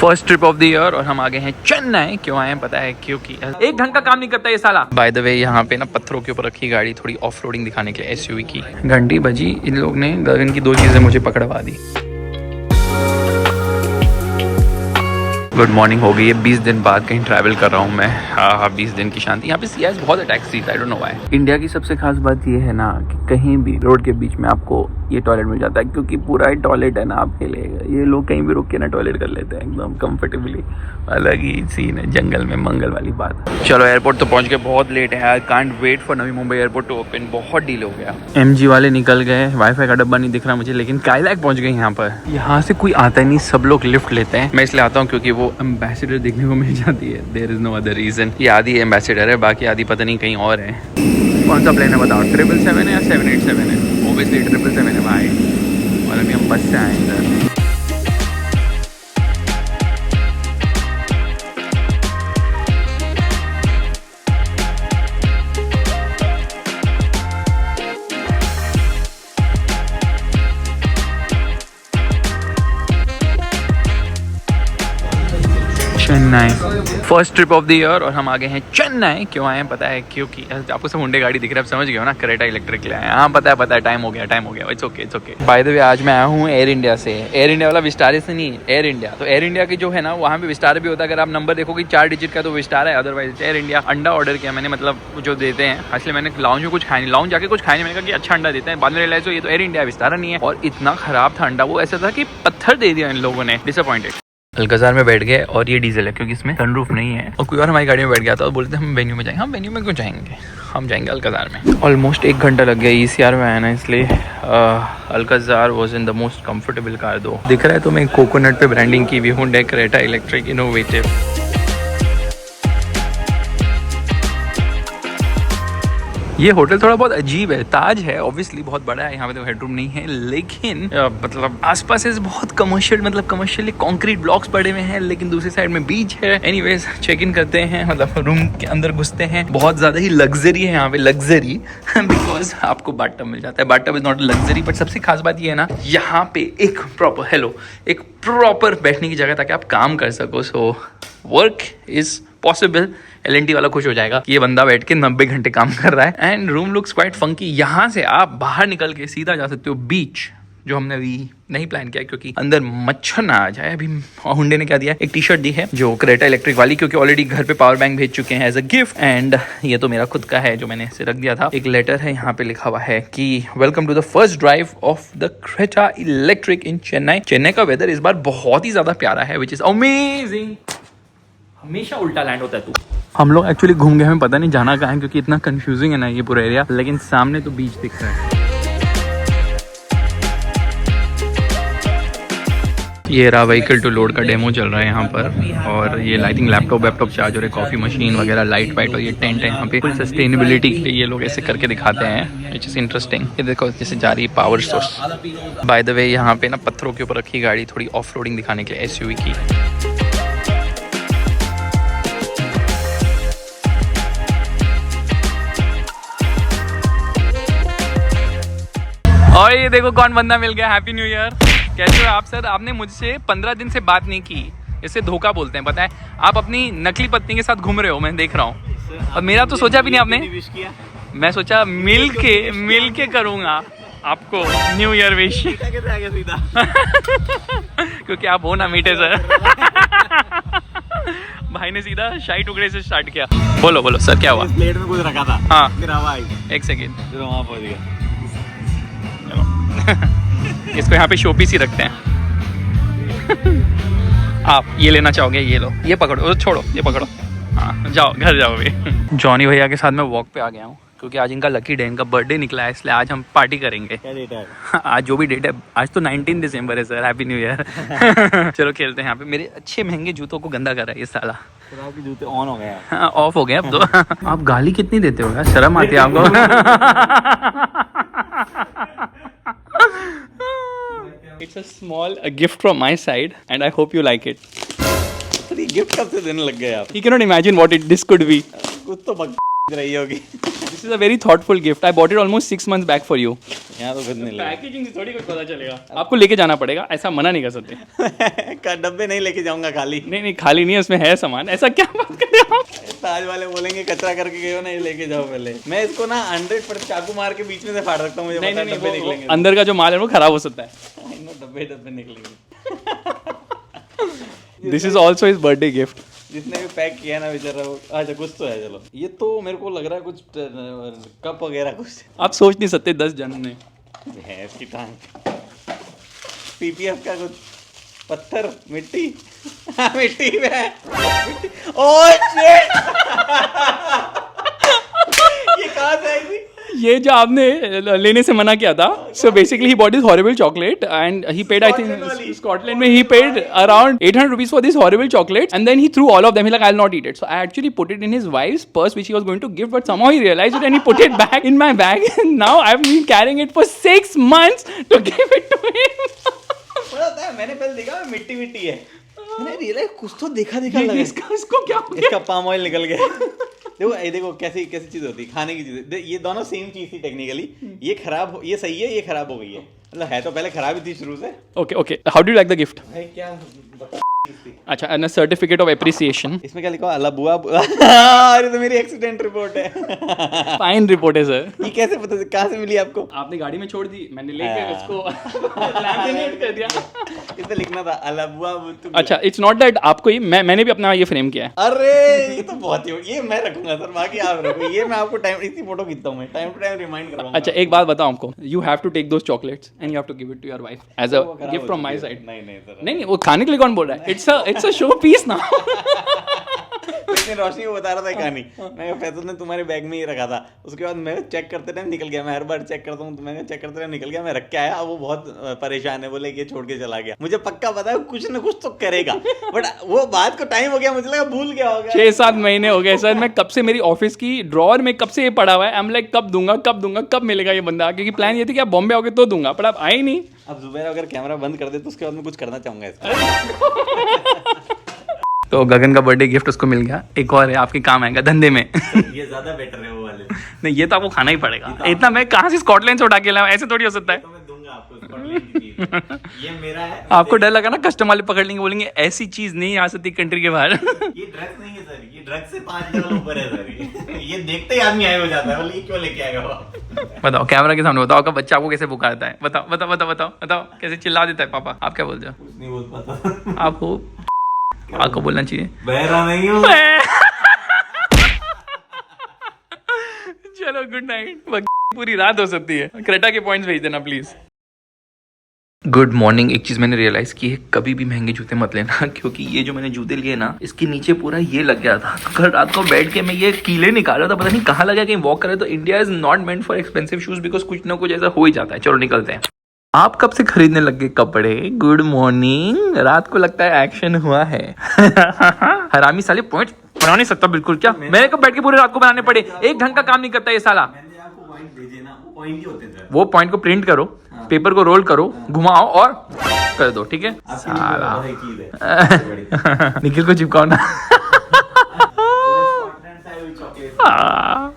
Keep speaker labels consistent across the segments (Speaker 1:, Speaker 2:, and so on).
Speaker 1: First trip of the year और हम आ गए हैं चेन्नई। क्यों आए हैं पता है? क्योंकि एक ढंग का काम नहीं करता ये साला। बाय द वे यहाँ पे ना पत्थरों के ऊपर रखी गाड़ी थोड़ी ऑफ रोडिंग दिखाने के लिए एसयूवी की घंटी बजी, इन लोग ने गगन की दो चीजें मुझे पकड़वा दी। गुड मॉर्निंग हो गई है। 20 दिन बाद कहीं ट्रैवल कर रहा हूँ मैं। हाँ 20 दिन की शांति। यहाँ पे सीएस बहुत अटैक सी I don't know why. India की सबसे खास बात ये है ना कि कहीं भी रोड के बीच में आपको ये टॉयलेट मिल जाता है, क्योंकि पूरा ही टॉयलेट है ना आपके लिए। ये लोग कहीं भी रुक के ना टॉयलेट कर लेते हैं एकदम कंफर्टेबली। अलग ही सीन है, जंगल में मंगल वाली बात। चलो एयरपोर्ट तो पहुँच गए, बहुत लेट है। I can't wait for Navi Mumbai airport to open. बहुत डील हो गया। MG वाले निकल गए, वाईफाई का डब्बा नहीं दिख रहा मुझे, लेकिन काइलैक पहुँच गए यहाँ पर। यहाँ से कोई आता ही नहीं, सब लोग लिफ्ट लेते हैं। मैं इसलिए आता हूँ क्योंकि वो एम्बेसडर देखने को मिल जाती है। There is no other reason. ये आधी एम्बेसडर है, बाकी आधी पता नहीं कहीं और है। कौन सा प्लेन है बताओ? 777 है या 787 है? ओबियसली 777 है भाई। और अभी हम बस से आए इधर। Chennai first trip of the year और हम आ गए हैं चेन्नई। क्यों आए हैं पता है? क्योंकि आपको सब हुंडई गाड़ी दिख रहा है, आप समझ गए हो ना। क्रेटा इलेक्ट्रिक ले आए। हाँ पता है टाइम हो गया। It's okay. By the way आज मैं आया हूँ एयर इंडिया से। एयर इंडिया वाला विस्टारा से नहीं, एयर इंडिया। तो एयर इंडिया की जो है ना वहाँ पे विस्टारा भी होता है। अगर आप नंबर देखोगे 4 डिजिट का तो विस्टारा है, अदरवाइज एयर इंडिया। अंडा ऑर्डर किया मैंने, मतलब जो देते हैं। इसलिए मैंने लाउंज में कुछ खाया नहीं, लाउंज जाके कुछ खाया नहीं। मैंने कहा कि अच्छा अंडा देते हैं, बाद में रियलाइज हो ये तो एयर इंडिया विस्टारा नहीं है। और इतना खराब था अंडा, वो ऐसा था कि पत्थर दे दिया इन लोगों ने। डिसअपॉइंटेड। अलकजार में बैठ गए और ये डीजल है क्योंकि इसमें सनरूफ नहीं है। और कोई और हमारी गाड़ी में बैठ गया था और बोलते हम वेन्यू में जाएंगे। हम वेन्यू में क्यों जाएंगे, हम जाएंगे अलकजार में। ऑलमोस्ट 1 घंटा लग गया। ECR में आया ना, इसलिए Alcazar was in the most comfortable car. दो दिख रहा है तो मैं कोकोनट पे ब्रांडिंग की हुई हुंडई क्रेटा इलेक्ट्रिक इनोवेटिव। ये होटल थोड़ा बहुत अजीब है। ताज है ऑब्वियसली, बहुत बड़ा है। यहाँ पे तो हेडरूम नहीं है, लेकिन मतलब आसपास है बहुत कमर्शियल, मतलब कमर्शियली कंक्रीट ब्लॉक्स पड़े हुए हैं, लेकिन दूसरी साइड में बीच है। एनीवेज चेक इन करते हैं, मतलब रूम के अंदर घुसते हैं। बहुत ज्यादा ही लग्जरी है यहाँ पे, लग्जरी बिकॉज आपको बाथटब मिल जाता है। Bathtub is not luxury, but सबसे खास बात ये है ना, यहाँ पे एक प्रॉपर बैठने की जगह ताकि आप काम कर सको। So work is possible. LNT वाला खुश हो जाएगा कि ये बंदा बैठ के 90 घंटे काम कर रहा है। And room looks quite funky. यहाँ से आप बाहर निकल के सीधा जा सकते हो बीच, जो हमने अभी नहीं प्लान किया क्योंकि अंदर मच्छर ना आ जाए। अभी हुंडई ने क्या दिया, एक टी-शर्ट दी है जो क्रेटा इलेक्ट्रिक वाली, क्योंकि ऑलरेडी घर पे पावर बैंक भेज चुके हैं एज अ गिफ्ट। एंड ये तो मेरा खुद का है जो मैंने इसे रख दिया था। एक लेटर है, यहाँ पे लिखा हुआ है कि welcome to the first drive of the Creta electric in Chennai. Chennai का वेदर इस बार बहुत ही ज्यादा प्यारा है, विच इज अमेजिंग। हमेशा उल्टा लैंड होता है तू। हम लोग एक्चुअली घूम गए, हमें पता नहीं जाना कहाँ है क्योंकि इतना कंफ्यूजिंग है ना ये पूरा एरिया। लेकिन सामने तो बीच दिख रहा है। ये रहा व्हीकल टू लोड का डेमो चल रहा है यहाँ पर। और ये लाइटिंग लैपटॉप चार्जर है, कॉफी मशीन वगैरह, लाइट वाइट। और ये टेंट है यहाँ पे फुल सस्टेनेबिलिटी के लिए ये लोग ऐसे करके दिखाते हैं, विच इज इंटरेस्टिंग। ये देखो जैसे जा रही है power source. By the way यहाँ पे ना पत्थरों के ऊपर रखी गाड़ी थोड़ी ऑफ रोडिंग दिखाने के लिए SUV की। और ये देखो कौन बंदा मिल गया। Happy new year. कैसे हो आप सर? आपने मुझसे 15 दिन से बात नहीं की, इसे धोखा बोलते हैं पता है। आप अपनी नकली पत्नी के साथ घूम रहे हो, मैं देख रहा हूँ। और मेरा तो सोचा भी नहीं आपने। मैं सोचा मिल के करूँगा आपको न्यू ईयर विश। क्योंकि आप हो ना मीठे सर। भाई ने सीधा शाही टुकड़े से स्टार्ट किया। बोलो सर क्या हुआ? प्लेट में कुछ रखा था। हाँ फिर हवा आई। एक सेकेंड, वहाँ पहुँच गया। इसको यहाँ पे शोपीस ही रखते हैं। आप ये लेना चाहोगे? ये लो, ये पकड़ो, छोड़ो, ये पकड़ो। हाँ जाओ, घर जाओ भी। जॉनी भैया के साथ मैं वॉक पे आ गया हूँ क्योंकि आज इनका लकी डे, इनका बर्थडे निकला है, इसलिए आज हम पार्टी करेंगे। क्या डेट है? आज जो भी डेट है, आज तो 19 दिसंबर है सर। Happy new year. चलो खेलते हैं यहाँ पे। मेरे अच्छे महंगे जूतों को गंदा कर रहा है ये साला। तो आपके जूते ऑन हो गए? हाँ ऑफ हो गए अब तो। आप गाली कितनी देते हो यार, शर्म आती है आपको? It's a small gift from my side and I hope you like it.
Speaker 2: Sir ये गिफ्ट कब से देने लग गए आप?
Speaker 1: You cannot imagine what this could be.
Speaker 2: कुछ तो बक रही होगी।
Speaker 1: This is a very thoughtful gift. I bought it almost 6 months back for you.
Speaker 2: यहाँ तो खुद नहीं ले
Speaker 1: पैकेजिंग से थोड़ी कुछ पता चलेगा। आपको लेके जाना पड़ेगा, ऐसा मना नहीं कर सकते।
Speaker 2: का डब्बे नहीं लेके जाऊंगा खाली।
Speaker 1: नहीं खाली नहीं है, उसमें है सामान। ऐसा क्या बात कर रहे हो आप?
Speaker 2: ताज वाले बोलेंगे कचरा करके गए हो ना, ये लेके जाओ पहले। मैं इसको ना 100% चाकू मार के बीच में से फाड़ सकता हूँ, मुझे पता है डब्बे निकलेंगे।
Speaker 1: अंदर का जो माल है वो खराब हो सकता है।
Speaker 2: डब्बे निकलेंगे।
Speaker 1: This is also his birthday gift.
Speaker 2: जिसने भी पैक किया ना बेचारा वो, अच्छा कुछ तो है। चलो ये तो मेरे को लग रहा है कुछ कप वगैरह कुछ।
Speaker 1: आप सोच नहीं सकते 10 जन ने
Speaker 2: भैंस की टांग, पीपीएफ का कुछ पत्थर, मिट्टी। हाँ, मिट्टी में है। मिट्टी। Oh shit! ये कहाँ से आई थी?
Speaker 1: ये जो आपने लेने से मना किया था, so basically he bought this horrible chocolate and he paid, I think Scotland में ही paid around 800 rupees for this horrible chocolate, and then he threw all of them. He like, I'll not eat it. So I actually put it in his wife's purse which he was going to give, but somehow he realized it and he put it back in my bag, and now I've been carrying it for 6 months to give it to him.
Speaker 2: पता है मैंने पहले देखा मिट्टी मिट्टी है, मैंने realise कुछ तो देखा लगा।
Speaker 1: इसको क्या हो गया?
Speaker 2: इसका पाम ऑयल निकल गया। देखो ये देखो कैसी कैसी चीज होती है, खाने की चीज। ये दोनों सेम चीज थी टेक्निकली। ये खराब, ये सही है, ये खराब हो गई है। मतलब है तो पहले खराब ही थी शुरू से।
Speaker 1: Okay. How do you like the gift?
Speaker 2: भाई क्या
Speaker 1: अच्छा, and a certificate of appreciation.
Speaker 2: इसमें क्या लिखा? अल्लाह बुआ। अरे तो मेरी एक्सीडेंट रिपोर्ट है।
Speaker 1: फाइन रिपोर्ट है सर।
Speaker 2: ये कैसे पता, कहाँ से मिली आपको?
Speaker 1: आपने गाड़ी में छोड़ दी, मैंने लेके उसको लैमिनेट कर दिया।
Speaker 2: इसमें लिखना था अल्लाह बुआ।
Speaker 1: अच्छा, इट्स नॉट दैट आपको ही, मैंने भी अपना ये फ्रेम किया है।
Speaker 2: अरे ये तो बहुत ही, ये मैं रखूंगा सर, बाकी आप रखो। ये मैं आपको टाइम, इसी फोटो खींचता हूँ मैं, टाइम टू टाइम रिमाइंड करवाऊंगा।
Speaker 1: अच्छा, एक बात बताऊं आपको, you have to take those chocolates and you have to give it to your wife as a gift from my side.
Speaker 2: नहीं सर,
Speaker 1: नहीं, वो खाने के लिए कौन बोल रहा है? इट्स अ शो पीस ना।
Speaker 2: इतनी रोशनी को बता रहा था कहानी। मैं फैसल ने तुम्हारे बैग में ही रखा था, उसके बाद मैं चेक करते टाइम निकल गया। मैं हर बार चेक करता हूँ, तो मैं चेक करते टाइम निकल गया। मैं रख के आया, वो बहुत परेशान है, बोले कि छोड़ के चला गया। मुझे पक्का पता है कुछ न कुछ तो करेगा, बट वो बात को टाइम हो गया, मुझे लगा भूल गया होगा।
Speaker 1: 6-7 महीने हो गए सर, मैं कब से, मेरी ऑफिस की ड्रॉअर में कब से ये पड़ा हुआ है। आई एम लाइक कब दूंगा, कब मिलेगा ये बंदा, क्योंकि प्लान ये थी कि आप बॉम्बे आओगे तो दूंगा, पर आप आए नहीं।
Speaker 2: अब जुबैर अगर कैमरा बंद कर दे तो उसके बाद मैं कुछ करना चाहूंगा इसका।
Speaker 1: तो गगन का बर्थडे गिफ्ट उसको मिल गया। एक और है, आपके काम आएगा धंधे में।
Speaker 2: ये ज्यादा बेटर है वो वाले।
Speaker 1: नहीं, ये तो आपको खाना ही पड़ेगा। इतना मैं कहाँ से स्कॉटलैंड से उठा के लाऊं? ऐसे थोड़ी हो सकता है।
Speaker 2: तो मैं दूंगा आपको स्कॉटलैंड की चीज। ये मेरा है।
Speaker 1: आपको डर लगा ना कस्टम वाले पकड़ लेंगे, बोलेंगे ऐसी चीज नहीं आ सकती कंट्री के बाहर।
Speaker 2: ये ड्रग्स नहीं है सर, ये ड्रग्स से 5 लेवल ऊपर है सर। ये देखते ही आदमी आए हो जाता है, बोले ये क्यों लेके आएगा वो।
Speaker 1: बताओ कैमरा के सामने, बताओ आपका बच्चा आपको कैसे पुकारता है? बताओ कैसे चिल्ला देता है पापा। आप क्या बोलते हो?
Speaker 2: कुछ नहीं बोल पाता।
Speaker 1: आपको बोलना चाहिए
Speaker 2: बहरा नहीं हूँ।
Speaker 1: चलो गुड नाइट। पूरी रात हो सकती है। क्रेटा के पॉइंट्स भेज देना प्लीज। Good morning. एक चीज मैंने रियलाइज की है, कभी भी महंगे जूते मत लेना, क्योंकि ये जो मैंने जूते लिए ना, इसके नीचे पूरा ये लग गया था। तो कल रात को बैठ के मैं ये कीले निकाल रहा था, पता नहीं कहाँ लगा। कहीं वॉक करे तो India is not meant for expensive shoes, because कुछ ना कुछ ऐसा हो ही जाता है। चलो निकलते हैं। आप कब से खरीदने लग गए कपड़े? Good morning. रात को लगता है एक्शन हुआ है। हरामी साले पॉइंट बना नहीं सकता बिल्कुल। क्या मेरे को बैठ के पूरे रात को बनाने पड़े? एक ढंग का काम नहीं करता ये साला।
Speaker 2: मैंने आपको पॉइंट भेजे ना, वो पॉइंट ही होते थे।
Speaker 1: वो पॉइंट को प्रिंट करो, पेपर को रोल करो, घुमाओ और कर दो, ठीक है? साला निखिल को चिपकाओ ना।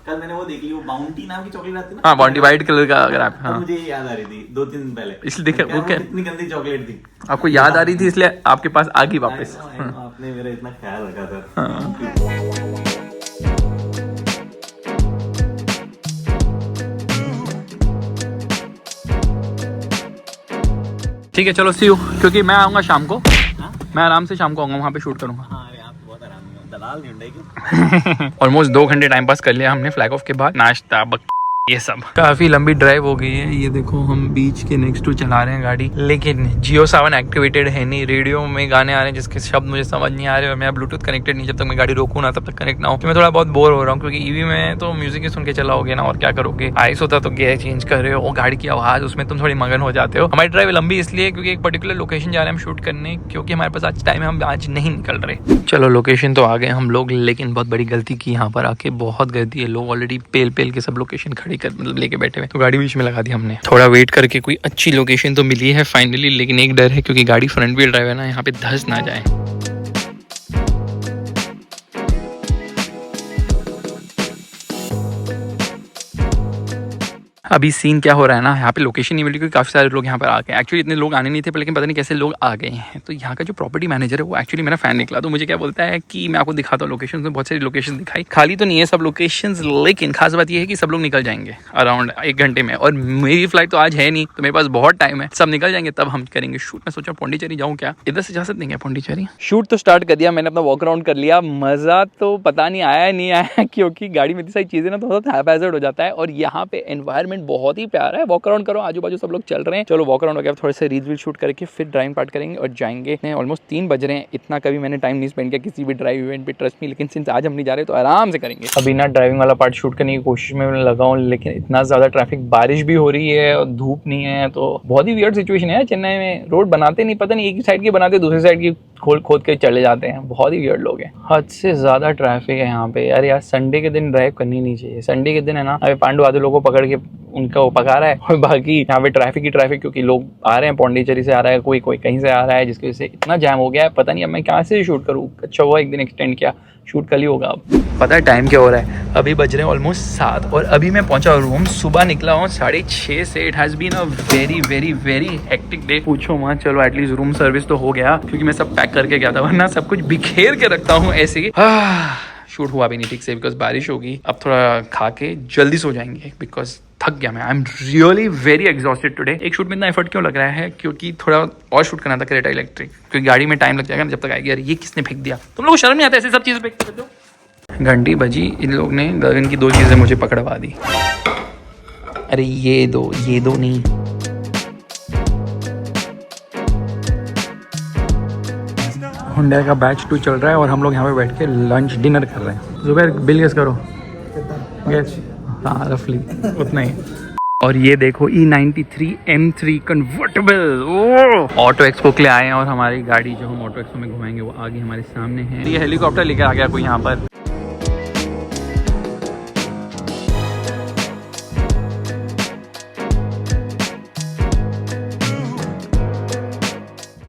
Speaker 2: कल मैंने वो देख ली, वो बाउंटी नाम की चॉकलेट आती है ना।
Speaker 1: हाँ, बाउंटी व्हाइट कलर का। अगर आप, हाँ,
Speaker 2: मुझे याद आ रही थी 2-3 दिन पहले,
Speaker 1: इसलिए देखे वो क्या
Speaker 2: इतनी गंदी चॉकलेट थी।
Speaker 1: आपको याद आ रही थी इसलिए आपके पास आ गई वापस।
Speaker 2: आपने मेरा इतना ख्याल रखा था।
Speaker 1: ठीक है चलो सी यू, क्योंकि मैं आऊंगा शाम को। मैं आराम से शाम को आऊंगा, वहाँ पे शूट करूंगा।
Speaker 2: दलाल नहीं उड़ेगी।
Speaker 1: ऑलमोस्ट 2 घंटे टाइम पास कर लिया हमने फ्लैग ऑफ के बाद। नाश्ता ये सब, काफी लंबी ड्राइव हो गई है। ये देखो हम बीच के नेक्स्ट टू चला रहे हैं गाड़ी, लेकिन जियो सावन एक्टिवेटेड है नहीं। रेडियो में गाने आ रहे हैं जिसके शब्द मुझे समझ नहीं आ रहे, और मैं ब्लूटूथ कनेक्टेड नहीं। जब तक मैं गाड़ी रोकूँ ना तब तक कनेक्ट ना हो। तो मैं थोड़ा बहुत बोर हो रहा हूँ, क्योंकि ईवी में तो म्यूजिक ही सुन के चलाओगे ना, और क्या करोगे? आइस होता तो गियर चेंज कर रहे हो, और गाड़ी की आवाज, उसमें तुम थोड़ी मगन हो जाते हो। हमारी ड्राइव लंबी इसलिए क्योंकि एक पर्टिकुलर लोकेशन जा रहे हैं हम शूट करने, क्योंकि हमारे पास आज टाइम है, हम आज नहीं निकल रहे। चलो लोकेशन तो आ गए हम लोग, लेकिन बहुत बड़ी गलती की यहाँ पर आके। बहुत गलती है, लोग ऑलरेडी पेल के सब लोकेशन खड़ी कर मतलब लेके बैठे हुए, तो गाड़ी बीच में लगा दी हमने। थोड़ा वेट करके कोई अच्छी लोकेशन तो मिली है फाइनली, लेकिन एक डर है क्योंकि गाड़ी फ्रंट व्हील ड्राइव है ना, यहाँ पे धंस ना जाए। अभी सीन क्या हो रहा है ना, यहाँ पे लोकेशन नहीं मिली क्योंकि काफ़ी सारे लोग यहाँ पर आ गए। एक्चुअली इतने लोग आने नहीं थे पर लेकिन पता नहीं कैसे लोग आ गए हैं। तो यहाँ का जो प्रॉपर्टी मैनेजर है वो एक्चुअली मेरा फैन निकला, तो मुझे क्या बोलता है कि मैं आपको दिखाता हूँ लोकेशन में। बहुत सारी लोकेशन दिखाई, खाली तो नहीं है सब लोकेशन, लेकिन खास बात ये है कि सब लोग निकल जाएंगे अराउंड 1 घंटे में, और मेरी फ्लाइट तो आज है नहीं, तो मेरे पास बहुत टाइम है। सब निकल जाएंगे तब हम करेंगे शूट। मैं सोचा पौंडीचेरी जाऊँ क्या, इधर से जा सकते हैं क्या पौंडीचेरी? शूट तो स्टार्ट कर दिया मैंने, अपना वॉक अराउंड कर लिया। मजा तो पता नहीं आया नहीं आया क्योंकि गाड़ी में इतनी सारी चीजें ना तो बहुत हैपेजार्ड हो जाता है। और यहाँ पे एनवायरनमेंट बहुत ही प्यारा है, वॉक अराउंड करो, आजू बाजू सब लोग चल रहे हैं। चलो वॉक अराउंड हो गया, थोड़े से रील शूट करके फिर ड्राइविंग पार्ट करेंगे और जाएंगे। ऑलमोस्ट 3 बज रहे हैं, इतना कभी मैंने टाइम नहीं स्पेंड किया किसी भी ड्राइव इवेंट पे, ट्रस्ट मी। लेकिन सिंस आज हम नहीं जा रहे तो आराम से करेंगे। अभी ना ड्राइविंग वाला पार्ट शूट करने की कोशिश में लगा हूँ, लेकिन इतना ज्यादा ट्रैफिक, बारिश भी हो रही है और धूप नहीं है, तो बहुत ही वियर्ड सिचुएशन है। चेन्नई में रोड बनाते नहीं, पता नहीं एक ही साइड की बनाते दूसरी साइड की खोद के चले जाते हैं। बहुत ही वियर्ड लोग हैं, हद से ज्यादा ट्रैफिक है यहाँ पे यार। यार संडे के दिन ड्राइव करनी नहीं चाहिए। संडे के दिन है ना, अभी पांडु आधे लोगों को पकड़ के उनका वो पका रहा है और बाकी यहाँ पे ट्रैफिक ही ट्रैफिक, क्योंकि लोग आ रहे हैं, पौंडीचेरी से आ रहा है, कोई कहीं से आ रहा है, जिसकी वजह से इतना जैम हो गया है। पता नहीं अब मैं कहाँ से शूट करूँ। अच्छा हुआ एक दिन एक्सटेंड किया, शूट कल ही होगा। अब पता है टाइम क्या हो रहा है, अभी बज रहे हैं ऑलमोस्ट 7 और अभी मैं पहुंचा रूम। सुबह निकला हूँ 6:30 से। It has been a very very very hectic day, पूछो मत। चलो एटलीस्ट रूम सर्विस तो हो गया, क्योंकि मैं सब पैक करके गया था, वरना सब कुछ बिखेर के रखता हूँ ऐसे ही। शूट हुआ भी नहीं ठीक से बिकॉज बारिश होगी। अब थोड़ा खा के जल्दी सो जाएंगे बिकॉज थक गया मैं। I am really very exhausted today. एक शूट में इतना एफर्ट क्यों लग रहा है, क्योंकि थोड़ा और शूट करना था क्रेटा इलेक्ट्रिक, क्योंकि गाड़ी में टाइम लग जाएगा ना जब तक आएगी। यार ये किसने फेंक दिया, तुम लोगों को शर्म नहीं आता ऐसे सब चीज़ें फेंक देते हो? घंटी बजी, इन लोग ने गगन की 2 चीज़ें मुझे पकड़वा दी। अरे ये दो नहीं। हुंडई का बैच 2 चल रहा है और हम लोग यहाँ पे बैठ के लंच डिनर कर रहे हैं। जुबैर बिल गेस करो। गेस, हाँ रफली उतना ही। और ये देखो E93 M3 convertible, auto expo के लिए आए हैं और हमारी गाड़ी जो हम ऑटो एक्सपो में घुमाएंगे वो आगे हमारे सामने है। ये हेलीकॉप्टर लेकर आ गया कोई यहाँ पर,